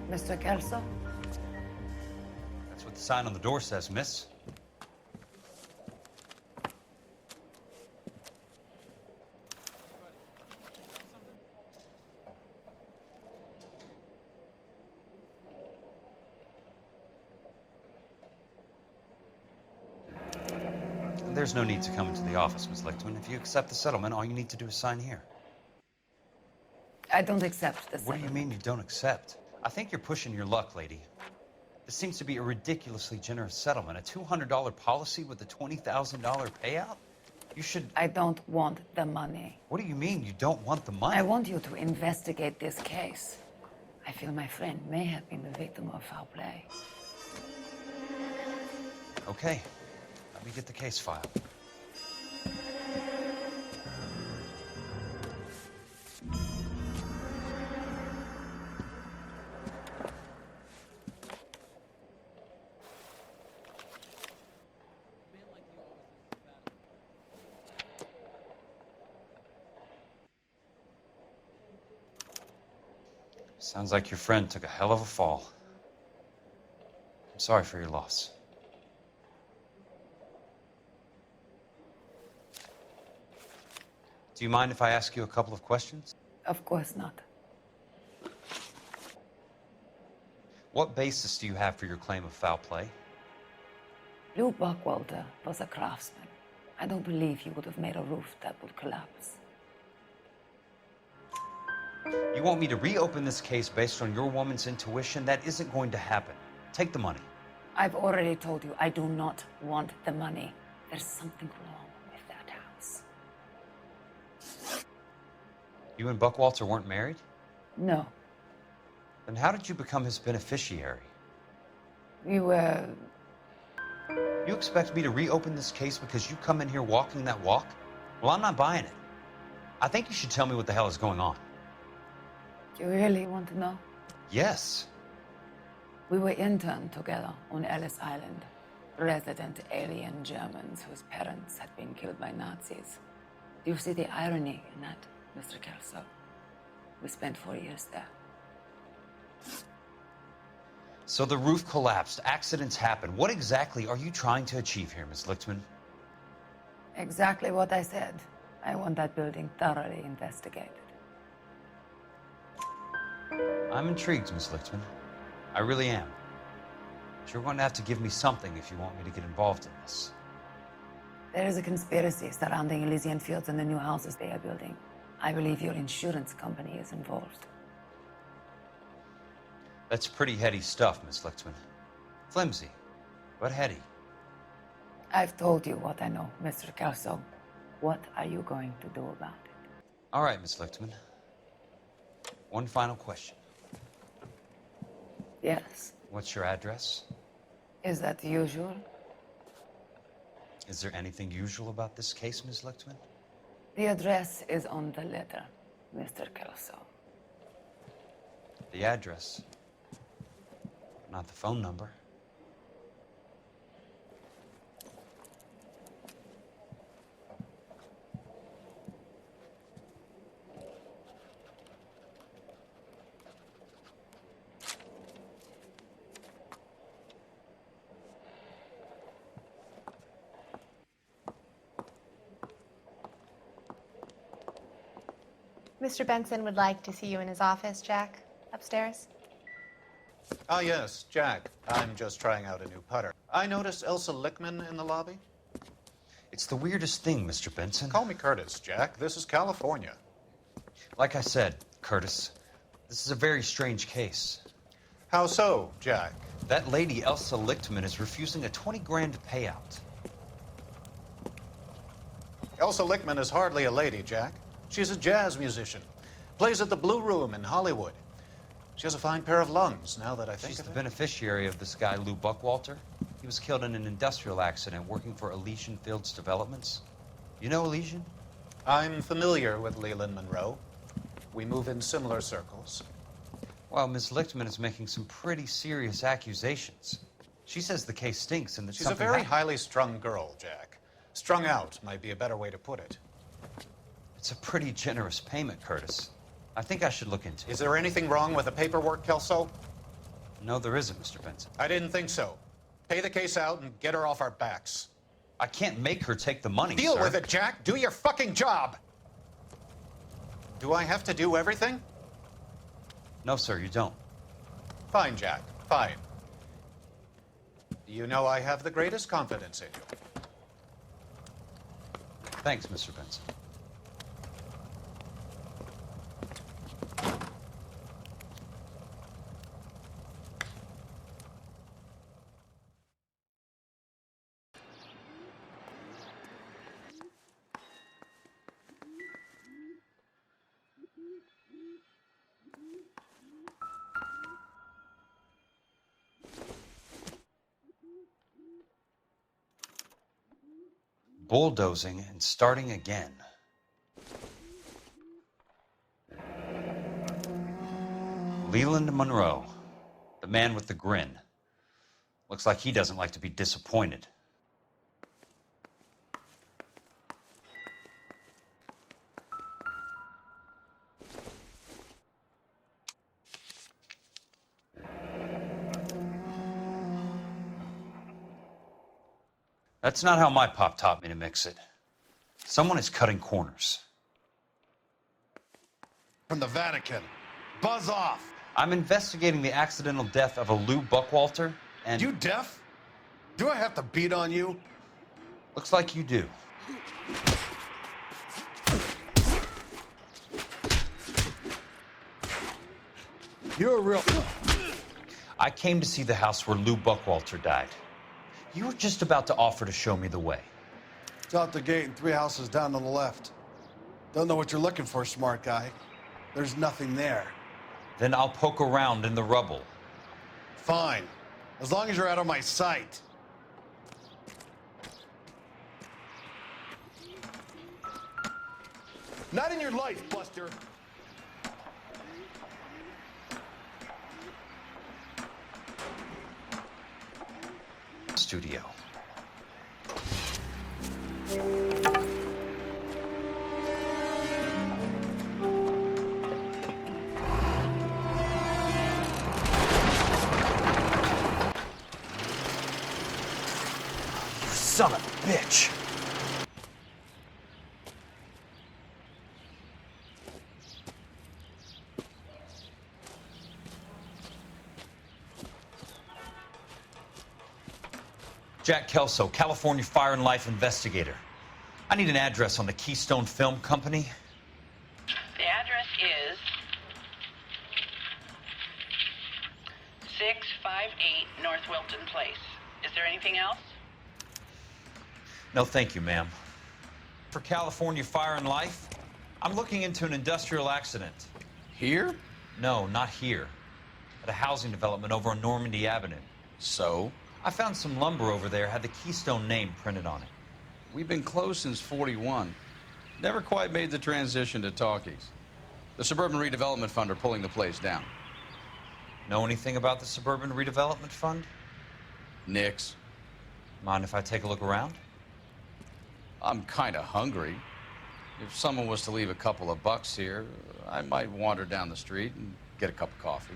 Mr. Kelso? That's what the sign on the door says, miss. There's no need to come into the office, Miss Lichtman. If you accept the settlement, all you need to do is sign here. I don't accept the What do you mean you don't accept? I think you're pushing your luck, lady. This seems to be a ridiculously generous settlement. A $200 policy with a $20,000 payout? You should... I don't want the money. What do you mean you don't want the money? I want you to investigate this case. I feel my friend may have been the victim of foul play. Okay. Let me get the case file. Sounds like your friend took a hell of a fall. I'm sorry for your loss. Do you mind if I ask you a couple of questions? Of course not. What basis do you have for your claim of foul play? Lou Buckwalter was a craftsman. I don't believe he would have made a roof that would collapse. You want me to reopen this case based on your woman's intuition? That isn't going to happen. Take the money. I've already told you I do not want the money. There's something wrong with that house. You and Buckwalter weren't married? No. Then how did you become his beneficiary? We were... You expect me to reopen this case because you come in here walking that walk? Well, I'm not buying it. I think you should tell me what the hell is going on. You really want to know? Yes. We were interned together on Ellis Island. Resident alien Germans whose parents had been killed by Nazis. Do you see the irony in that, Mr. Kelso? We spent 4 years there. So the roof collapsed, accidents happen. What exactly are you trying to achieve here, Miss Lichtman? Exactly what I said. I want that building thoroughly investigated. I'm intrigued, Miss Lichtman. I really am. But you're going to have to give me something if you want me to get involved in this. There is a conspiracy surrounding Elysian Fields and the new houses they are building. I believe your insurance company is involved. That's pretty heady stuff, Miss Lichtman. Flimsy, but heady. I've told you what I know, Mr. Kelso. What are you going to do about it? All right, Miss Lichtman. One final question. Yes. What's your address? Is that usual? Is there anything usual about this case, Miss Lichtman? The address is on the letter, Mr. Kelso. The address, not the phone number. Mr. Benson would like to see you in his office, Jack. Upstairs. Ah, yes, Jack. I'm just trying out a new putter. I noticed Elsa Lichtman in the lobby. It's the weirdest thing, Mr. Benson. Call me Curtis, Jack. This is California. Like I said, Curtis, this is a very strange case. How so, Jack? That lady, Elsa Lichtman, is refusing a 20 grand payout. Elsa Lichtman is hardly a lady, Jack. She's a jazz musician. Plays at the Blue Room in Hollywood. She has a fine pair of lungs, now that I think She's of the it. beneficiary of this guy, Lou Buckwalter. He was killed in an industrial accident working for Elysian Fields Developments. You know Elysian? I'm familiar with Leland Monroe. We move in similar circles. Well, Miss Lichtman is making some pretty serious accusations. She says the case stinks and that She's a something very happened. highly strung girl, Jack. Strung out might be a better way to put it. It's a pretty generous payment, Curtis. I think I should look into it. Is there anything wrong with the paperwork, Kelso? No, there isn't, Mr. Benson. I didn't think so. Pay the case out and get her off our backs. I can't make her take the money, Deal sir. with it, Jack. Do your fucking job. Do I have to do everything? No, sir, you don't. Fine, Jack. Fine. You know I have the greatest confidence in you. Thanks, Mr. Benson. Bulldozing and starting again. Leland Monroe, the man with the grin. Looks like he doesn't like to be disappointed. That's not how my pop taught me to mix it. Someone is cutting corners. From the Vatican. Buzz off. I'm investigating the accidental death of a Lou Buckwalter, and... You deaf? Do I have to beat on you? Looks like you do. You're a real... I came to see the house where Lou Buckwalter died. You were just about to offer to show me the way. It's out the gate and 3 houses down on the left. Don't know what you're looking for, smart guy. There's nothing there. Then I'll poke around in the rubble. Fine. As long as you're out of my sight. Not in your life, Buster. Studio. You son of a bitch. Jack Kelso, California Fire and Life investigator. I need an address on the Keystone Film Company. The address is 658 North Wilton Place. Is there anything else? No, thank you, ma'am. For California Fire and Life, I'm looking into an industrial accident. Here? No, not here. At a housing development over on Normandy Avenue. So? I found some lumber over there, had the Keystone name printed on it. We've been closed since '41. Never quite made the transition to talkies. The Suburban Redevelopment Fund are pulling the place down. Know anything about the Suburban Redevelopment Fund? Nix. Mind if I take a look around? I'm kind of hungry. If someone was to leave a couple of bucks here, I might wander down the street and get a cup of coffee.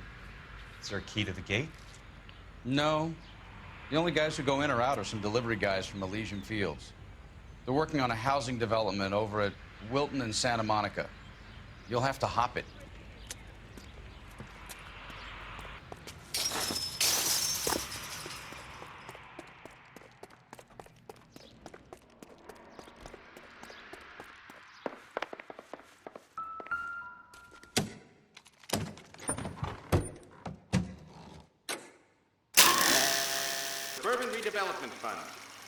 Is there a key to the gate? No. The only guys who go in or out are some delivery guys from Elysian Fields. They're working on a housing development over at Wilton and Santa Monica. You'll have to hop it. Suburban Redevelopment Fund.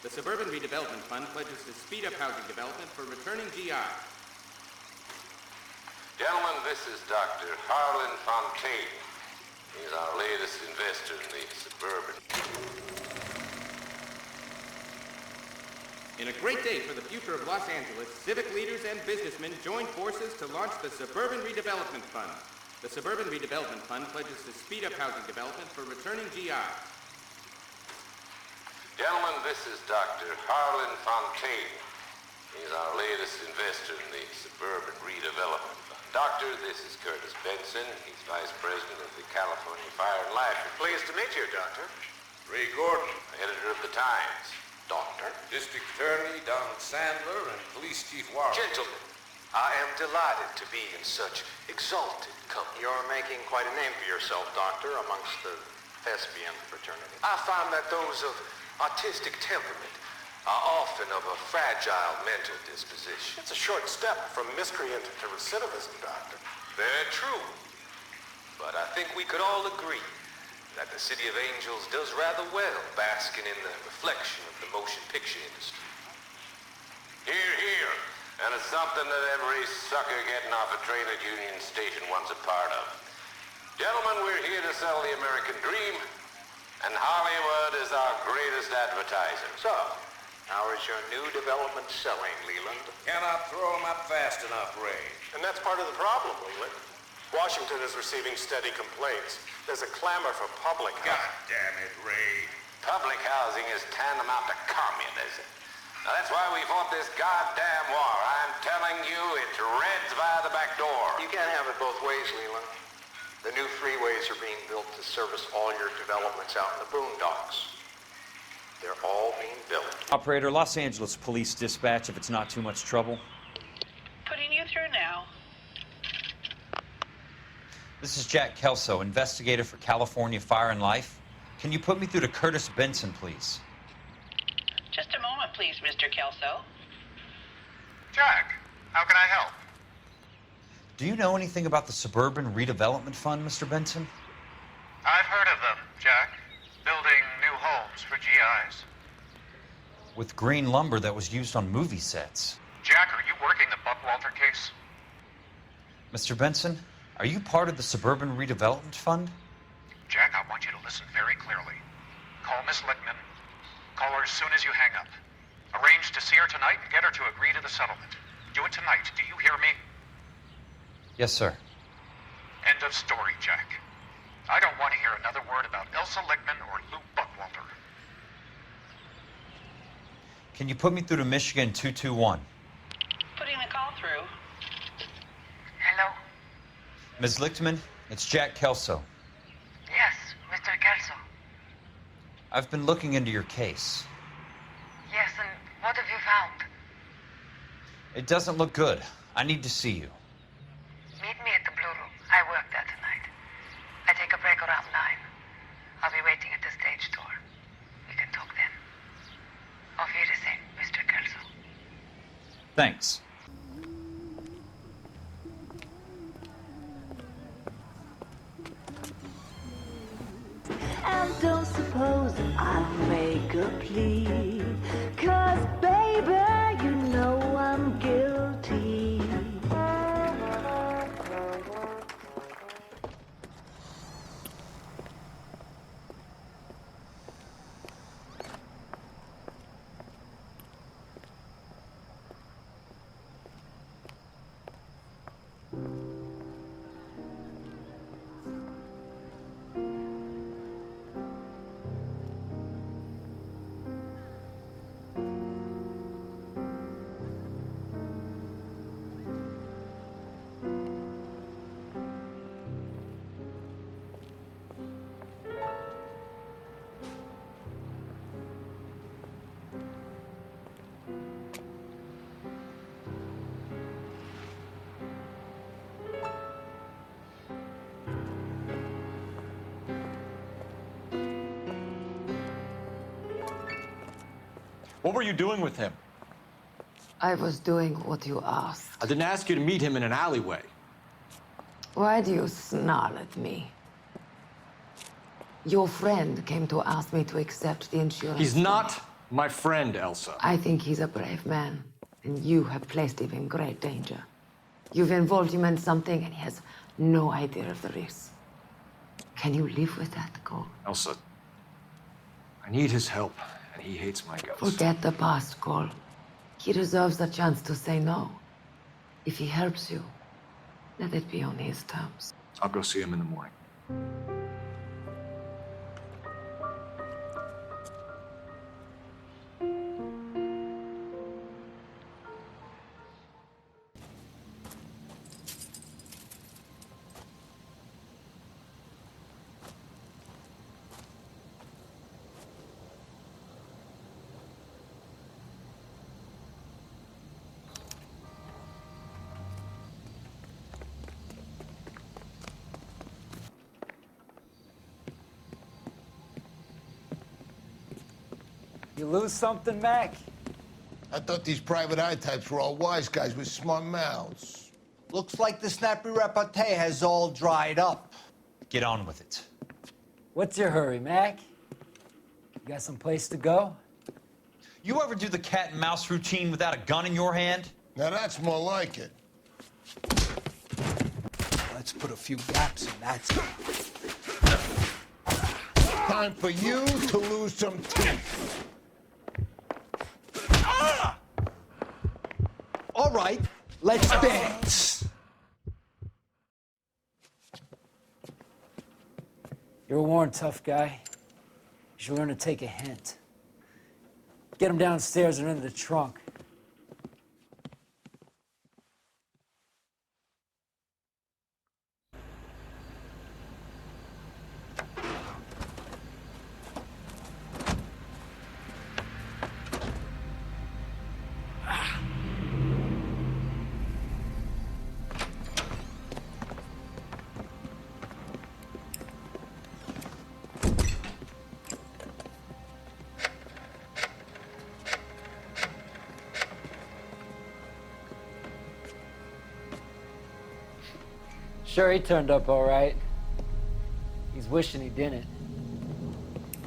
The Suburban Redevelopment Fund pledges to speed up housing development for returning GI. Gentlemen, this is Dr. Harlan Fontaine. He's our latest investor in the Suburban. In a great day for the future of Los Angeles, civic leaders and businessmen joined forces to launch the Suburban Redevelopment Fund. The Suburban Redevelopment Fund pledges to speed up housing development for returning GI. Gentlemen, this is Dr. Harlan Fontaine. He's our latest investor in the Suburban Redevelopment Fund. Doctor, this is Curtis Benson. He's Vice President of the California Fire and Life. Pleased to meet you, Doctor. Ray Gordon, editor of the Times. Doctor? District Attorney Donald Sandler and Police Chief Warren. Gentlemen, I am delighted to be in such exalted company. You're making quite a name for yourself, Doctor, amongst the thespian fraternity. I find that those of artistic temperament are often of a fragile mental disposition. It's a short step from miscreant to recidivism, Doctor. Very true. But I think we could all agree that the City of Angels does rather well basking in the reflection of the motion picture industry. Here, here. And it's something that every sucker getting off a train at Union Station wants a part of. Gentlemen, we're here to sell the American dream, and Hollywood is our greatest advertiser. So, how is your new development selling, Leland? Cannot throw 'em up fast enough, Ray. And that's part of the problem, Leland. Washington is receiving steady complaints. There's a clamor for public God health. damn it, Ray. Public housing is tantamount to communism. Now, that's why we fought this goddamn war. I'm telling you, it's Reds via the back door. You can't have it both ways, Leland. The new freeways are being built to service all your developments out in the boondocks. They're all being built. Operator, Los Angeles Police Dispatch, if it's not too much trouble. Putting you through now. This is Jack Kelso, investigator for California Fire and Life. Can you put me through to Curtis Benson, please? Just a moment, please, Mr. Kelso. Jack, how can I help? Do you know anything about the Suburban Redevelopment Fund, Mr. Benson? I've heard of them, Jack. Building new homes for GIs. With green lumber that was used on movie sets. Jack, are you working the Buckwalter case? Mr. Benson, are you part of the Suburban Redevelopment Fund? Jack, I want you to listen very clearly. Call Miss Lickman. Call her as soon as you hang up. Arrange to see her tonight and get her to agree to the settlement. Do it tonight. Do you hear me? Yes, sir. End of story, Jack. I don't want to hear another word about Elsa Lickman or Lou Buckwalter. Can you put me through to Michigan 221? Putting the call through. Hello? Ms. Lichtman, it's Jack Kelso. Yes, Mr. Kelso. I've been looking into your case. Yes, and what have you found? It doesn't look good. I need to see you. Meet me at the Blue Room. I work there tonight. I take a break around 9. I'll be waiting at the stage door. We can talk then. Auf Wiedersehen, Mr. Kelso. Thanks. And don't suppose I'll make a plea, 'cause baby, you know I'm guilty. What were you doing with him? I was doing what you asked. I didn't ask you to meet him in an alleyway. Why do you snarl at me? Your friend came to ask me to accept the insurance. He's not my friend, Elsa. I think he's a brave man, and you have placed him in great danger. You've involved him in something, and he has no idea of the risk. Can you live with that, Cole? Elsa, I need his help, and he hates my guts. Forget the past, Cole. He deserves a chance to say no. If he helps you, let it be on his terms. I'll go see him in the morning. you lose something, Mac? I thought these private eye types were all wise guys with smart mouths. Looks like the snappy repartee has all dried up. Get on with it. What's your hurry, Mac? You got some place to go? You ever do the cat and mouse routine without a gun in your hand? Now that's more like it. Let's put a few gaps in that. Time for you to lose some teeth. All right, let's dance. You're a worn, tough guy. You should learn to take a hint. Get him downstairs and into the trunk. Sure, he turned up all right. He's wishing he didn't.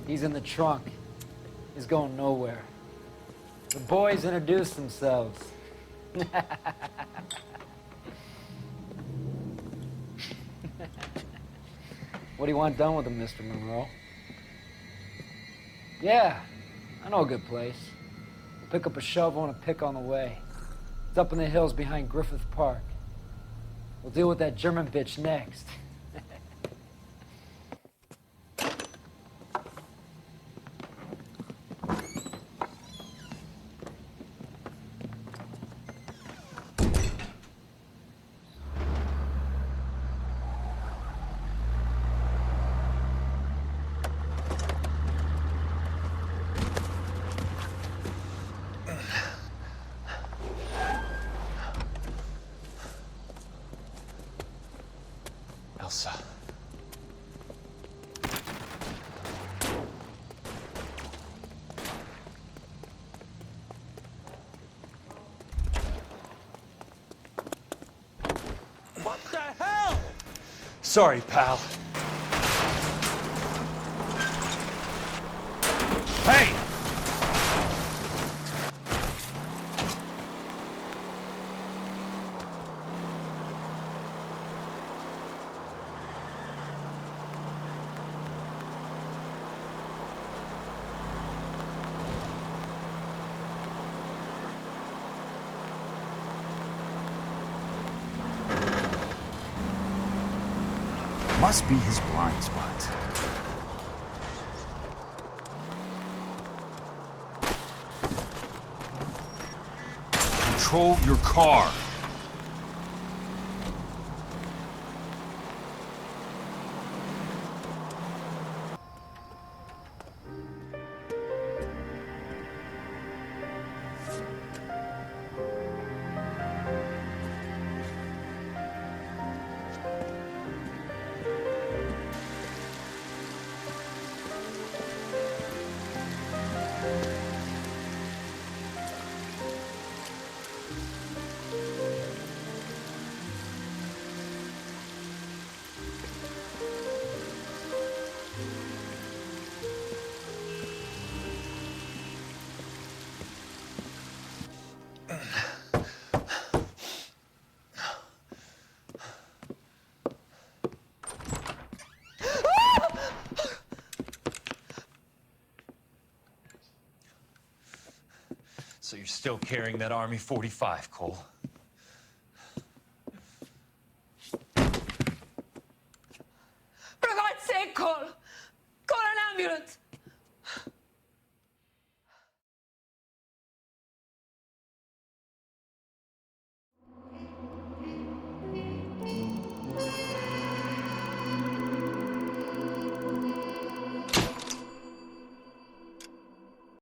He's in the trunk. He's going nowhere. The boys introduced themselves. What do you want done with him, Mr. Monroe? Yeah, I know a good place. We'll pick up a shovel and a pick on the way. It's up in the hills behind Griffith Park. We'll deal with that German bitch next. Elsa. What the hell? Sorry, pal. Hey! Must be his blind spot. Control your car. So you're still carrying that Army 45, Cole?